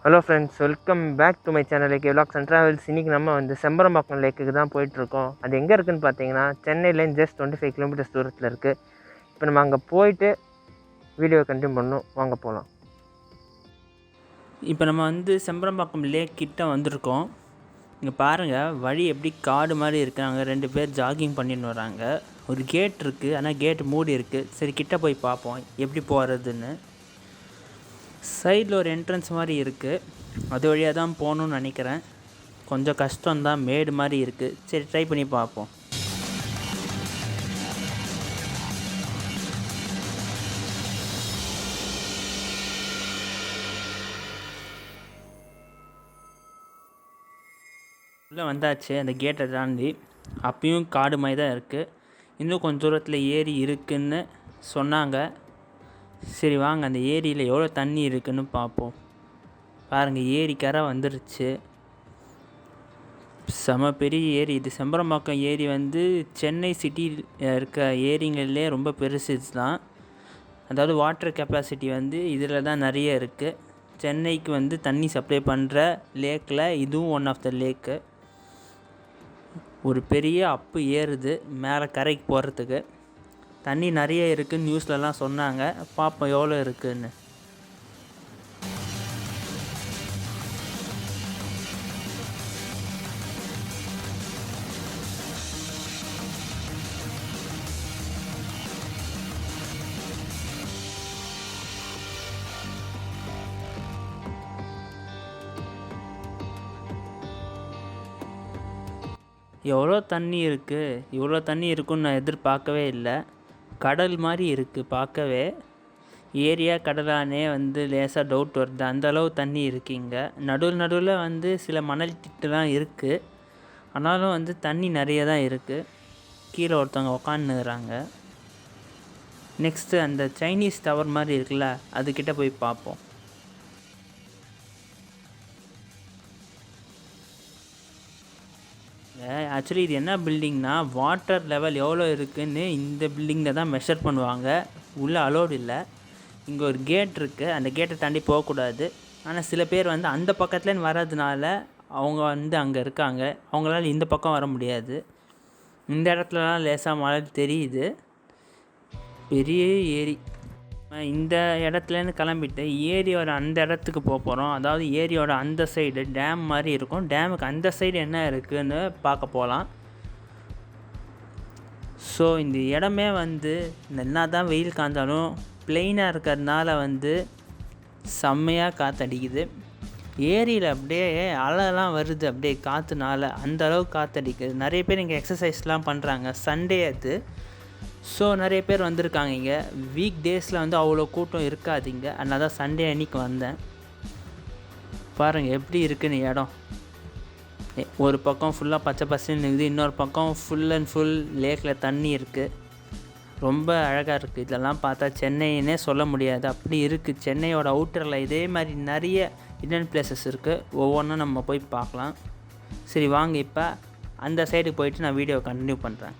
Hello friends, welcome back to my channel AK vlogs and travels. இன்றைக்கி நம்ம வந்து செம்பரம்பாக்கம் லேக்குக்கு தான் போயிட்டுருக்கோம். அது எங்கே இருக்குதுன்னு பார்த்தீங்கன்னா, சென்னையிலேருந்து ஜஸ்ட் 25 கிலோமீட்டர்ஸ் தூரத்தில் இருக்குது. இப்போ நம்ம அங்கே போயிட்டு வீடியோ கண்டினியூ பண்ணணும். வாங்க போகலாம். இப்போ நம்ம வந்து செம்பரம்பாக்கம் லேக் கிட்ட வந்திருக்கோம். இங்கே பாருங்கள், வழி எப்படி காடு மாதிரி இருக்காங்க. 2 பேர் ஜாகிங் பண்ணின்னு வராங்க. ஒரு கேட் இருக்குது, ஆனால் கேட் மூடி இருக்குது. சரி, கிட்ட போய் பார்ப்போம் எப்படி போகிறதுன்னு. சைடில் ஒரு என்ட்ரன்ஸ் மாதிரி இருக்குது. அது வழியாக தான் போகணுன்னு நினைக்கிறேன். கொஞ்சம் கஷ்டம்தான், மேடு மாதிரி இருக்குது. சரி, ட்ரை பண்ணி பார்ப்போம். உள்ளே வந்தாச்சு, அந்த கேட்டை தாண்டி. அப்பயும் காடு மாதிரி தான் இருக்குது. இன்னும் கொஞ்சம் தூரத்தில் ஏரி இருக்குதுன்னு சொன்னாங்க. சரி வாங்க, அந்த ஏரியில் எவ்வளோ தண்ணி இருக்குதுன்னு பார்ப்போம். பாருங்கள், ஏரிக்கரை வந்துருச்சு. செம பெரிய ஏரி இது. செம்பரம்பாக்கம் ஏரி வந்து சென்னை சிட்டியில் இருக்க ஏரிங்கள்லே ரொம்ப பெருசு தான். அதாவது வாட்டர் கெப்பாசிட்டி வந்து இதில் தான் நிறைய இருக்குது. சென்னைக்கு வந்து தண்ணி சப்ளை பண்ணுற லேக்கில் இதுவும் ஒன் ஆஃப் த லேக்கு. ஒரு பெரிய அப்பு ஏறுது மேலே கரைக்கு போகிறதுக்கு. தண்ணி நிறைய இருக்குதுன்னு நியூஸ்லலாம் சொன்னாங்க. பார்ப்போம் எவ்வளோ இருக்குதுன்னு. எவ்வளோ தண்ணி இருக்குது, இவ்வளோ தண்ணி இருக்குன்னு நான் எதிர்பார்க்கவே இல்லை. கடல் மாதிரி இருக்குது பார்க்கவே. ஏரியா கடலானே வந்து லேசாக டவுட் வருது. அந்தளவு தண்ணி இருக்குது இங்கே. நடுவில் வந்து சில மணல் திட்டுலாம் இருக்குது. ஆனாலும் வந்து தண்ணி நிறைய தான் இருக்குது. கீழே ஒருத்தவங்க உக்காந்துக்கிறாங்க. நெக்ஸ்ட்டு அந்த சைனீஸ் டவர் மாதிரி இருக்குல்ல, அதுக்கிட்ட போய் பார்ப்போம். ஆக்சுவலி இது என்ன பில்டிங்னா, வாட்டர் லெவல் எவ்வளோ இருக்குதுன்னு இந்த பில்டிங்கில் தான் மெஷர் பண்ணுவாங்க. உள்ளே அலோடு இல்லை. இங்கே ஒரு கேட் இருக்குது, அந்த கேட்டை தாண்டி போகக்கூடாது. ஆனால் சில பேர் வந்து அந்த பக்கத்துலேருந்து வர்றதுனால அவங்க வந்து அங்கே இருக்காங்க. அவங்களால இந்த பக்கம் வர முடியாது. இந்த இடத்துலலாம் லேசாக மழை தெரியுது. பெரிய ஏரி. இந்த இடத்துலேருந்து கிளம்பிட்டு ஏரியோட அந்த இடத்துக்கு போகிறோம். அதாவது ஏரியோட அந்த சைடு டேம் மாதிரி இருக்கும். டேமுக்கு அந்த சைடு என்ன இருக்குதுன்னு பார்க்க போகலாம். ஸோ இந்த இடமே வந்து என்ன தான் வெயில் காய்ந்தாலும் பிளெயினாக இருக்கிறதுனால வந்து செம்மையாக காற்றடிக்குது. ஏரியில் அப்படியே அலைலாம் வருது, அப்படியே காற்றுனால அந்தளவுக்கு காற்றடிக்குது. நிறைய பேர் இங்கே எக்ஸசைஸ்லாம் பண்ணுறாங்க. சண்டே அது. ஸோ நிறைய பேர் வந்திருக்காங்க இங்கே. வீக் டேஸில் வந்து அவ்வளோ கூட்டம் இருக்காது இங்கே. அதனால தான் சண்டே அன்றைக்கி வந்தேன். பாருங்கள் எப்படி இருக்குன்னு இடம். ஒரு பக்கம் ஃபுல்லாக பச்சை பசேல்னு இருக்குது, இன்னொரு பக்கம் ஃபுல் அண்ட் ஃபுல் லேக்கில் தண்ணி இருக்குது. ரொம்ப அழகாக இருக்குது. இதெல்லாம் பார்த்தா சென்னைன்னே சொல்ல முடியாது, அப்படி இருக்குது. சென்னையோட அவுட்டரில் இதே மாதிரி நிறைய இடன் பிளேசஸ் இருக்குது. ஒவ்வொன்றும் நம்ம போய் பார்க்கலாம். சரி வாங்க, இப்போ அந்த சைடு போயிட்டு நான் வீடியோ கண்டினியூ பண்ணுறேன்.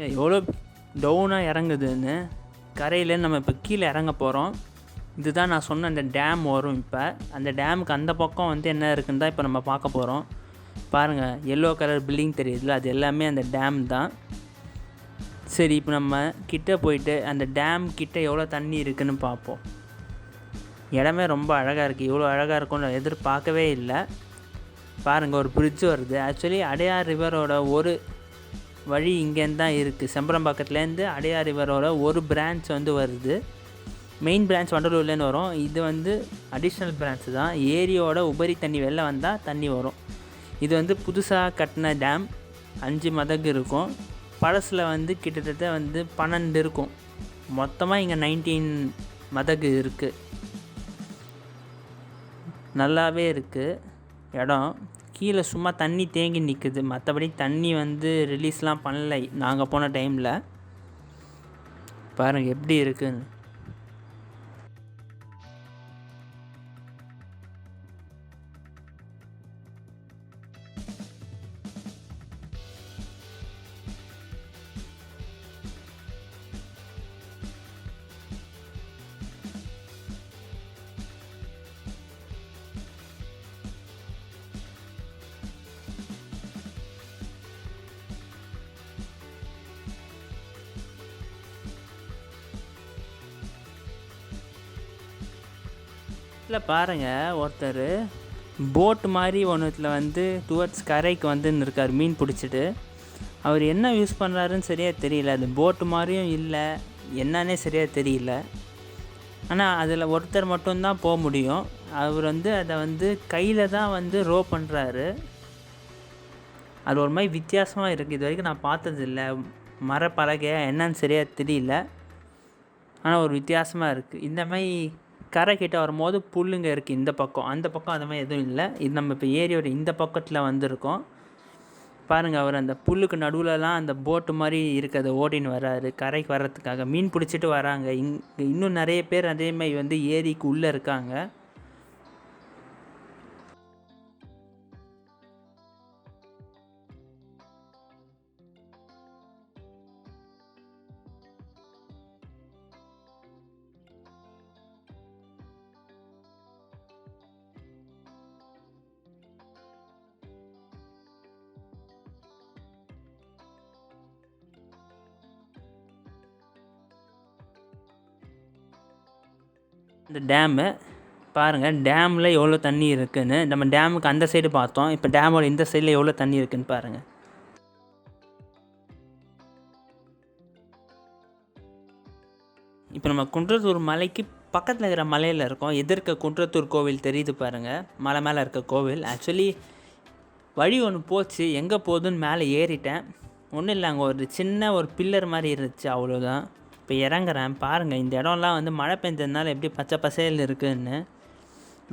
எவ்வளோ டவுனாக இறங்குதுன்னு. கரையில் நம்ம இப்போ கீழே இறங்க போகிறோம். இதுதான் நான் சொன்ன அந்த டேம் வரும். இப்போ அந்த டேமுக்கு அந்த பக்கம் வந்து என்ன இருக்குன்னு தான் இப்போ நம்ம பார்க்க போகிறோம். பாருங்கள், எல்லோ கலர் பில்டிங் தெரியுதுல, அது எல்லாமே அந்த டேம் தான். சரி, இப்போ நம்ம கிட்டே போயிட்டு அந்த டேம் கிட்டே எவ்வளோ தண்ணி இருக்குதுன்னு பார்ப்போம். இடமே ரொம்ப அழகாக இருக்குது. இவ்வளோ அழகாக இருக்கும்னு எதிர்பார்க்கவே இல்லை. பாருங்கள், ஒரு பிரிட்ஜ் வருது. ஆக்சுவலி அடையார் ரிவரோட ஒரு வழி இங்கேருந்து தான் இருக்குது. செம்பரம்பாக்கத்துலேருந்து அடையார் ரிவரோட ஒரு பிரான்ச் வந்து வருது. மெயின் பிரான்ச் வண்டலூர்லேருந்து வரும். இது வந்து அடிஷ்னல் பிரான்ச் தான். ஏரியோட உபரி தண்ணி வெளில வந்தால் தண்ணி வரும். இது வந்து புதுசாக கட்டின டேம். 5 மதகு இருக்கும். பழசில் வந்து கிட்டத்தட்ட வந்து 12 இருக்கும். மொத்தமாக இங்கே 19 மதகு இருக்குது. நல்லாவே இருக்குது இடம். கீழே சும்மா தண்ணி தேங்கி நிற்குது. மற்றபடி தண்ணி வந்து ரிலீஸ்லாம் பண்ணலை நாங்கள் போன டைமில். பாருங்கள் எப்படி இருக்குன்னு. இல்லை பாருங்கள், ஒருத்தர் போட்டு மாதிரி ஒன்றுத்தில் வந்து டுவர்ட்ஸ் கரைக்கு வந்துன்னு இருக்கார் மீன் பிடிச்சிட்டு. அவர் என்ன யூஸ் பண்ணுறாருன்னு சரியாக தெரியல. அது போட்டு மாதிரியும் இல்லை, என்னன்னே சரியாக தெரியல. ஆனால் அதில் ஒருத்தர் மட்டும்தான் போக முடியும். அவர் வந்து அதை வந்து கையில் தான் வந்து ரோ பண்ணுறாரு. அது ஒரு மாதிரி வித்தியாசமாக இருக்குது. இது வரைக்கும் நான் பார்த்ததில்ல. மரப்பலகை என்னன்னு சரியாக தெரியல, ஆனால் ஒரு வித்தியாசமாக இருக்குது. இந்த மாதிரி கரை கிட்ட வரும்போது புல்லுங்க இருக்குது இந்த பக்கம். அந்த பக்கம் அந்த மாதிரி எதுவும் இல்லை. இது நம்ம இப்போ ஏரியோட இந்த பக்கத்தில் வந்திருக்கோம். பாருங்கள், அவர் அந்த புல்லுக்கு நடுவில்லாம் அந்த போட்டு மாதிரி இருக்கிறத ஓட்டின்னு வர்றாரு கரைக்கு வர்றதுக்காக. மீன் பிடிச்சிட்டு வராங்க. இன்னும் நிறைய பேர் அதே மாதிரி வந்து ஏரிக்கு உள்ளே இருக்காங்க. இந்த டேமு பாருங்கள், டேமில் எவ்வளோ தண்ணி இருக்குதுன்னு. நம்ம டேமுக்கு அந்த சைடு பார்த்தோம். இப்போ டேமோட இந்த சைடில் எவ்வளோ தண்ணி இருக்குதுன்னு பாருங்கள். இப்போ நம்ம குன்றத்தூர் மலைக்கு பக்கத்தில் இருக்கிற மலையில் இருக்கோம். எதிர்க்க குன்றத்தூர் கோவில் தெரியுது பாருங்கள், மலை மேலே இருக்க கோவில். ஆக்சுவலி வழி ஒன்று போச்சு, எங்கே போகுதுன்னு மேலே ஏறிட்டேன். ஒன்றும் இல்லை, அங்கே ஒரு சின்ன ஒரு பில்லர் மாதிரி இருந்துச்சு, அவ்வளோதான். இப்போ இறங்குறேன். பாருங்கள், இந்த இடம்லாம் வந்து மழை பெஞ்சதுனால எப்படி பச்சை பசேல் இருக்குதுன்னு.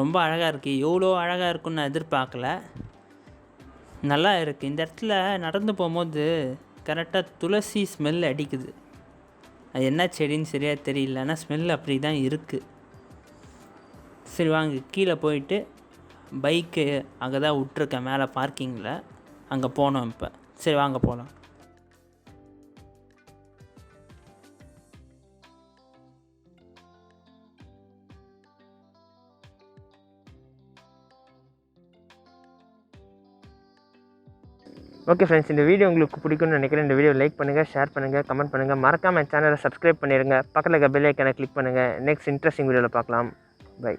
ரொம்ப அழகாக இருக்குது. எவ்வளோ அழகாக இருக்குன்னு நான் எதிர்பார்க்கல. நல்லா இருக்குது. இந்த இடத்துல நடந்து போகும்போது கரெக்டாக துளசி ஸ்மெல் அடிக்குது. அது என்ன செடின்னு சரியாக தெரியல, ஆனால் ஸ்மெல் அப்படி தான் இருக்குது. சரி வாங்க, கீழே போயிட்டு பைக்கு அங்கே தான் விட்ருக்கேன் மேலே பார்க்கிங்கில், அங்கே போனோம் இப்போ. சரி வாங்க போகலாம். ஓகே ஃப்ரெண்ட்ஸ், இந்த வீடியோ உங்களுக்கு பிடிக்கும்னு நினைக்கிறேன். இந்த வீடியோ லைக் பண்ணுங்கள், ஷேர் பண்ணுங்கள், கமெண்ட் பண்ணுங்கள். மறக்காமல் சேனலை சப்ஸ்கிரைப் பண்ணிடுங்க. பக்கத்தில் இருக்க பெல் ஐக்கானை கிளிக் பண்ணுங்கள். நெக்ஸ்ட் இன்ட்ரெஸ்டிங் வீடியோவில் பார்க்கலாம். பை.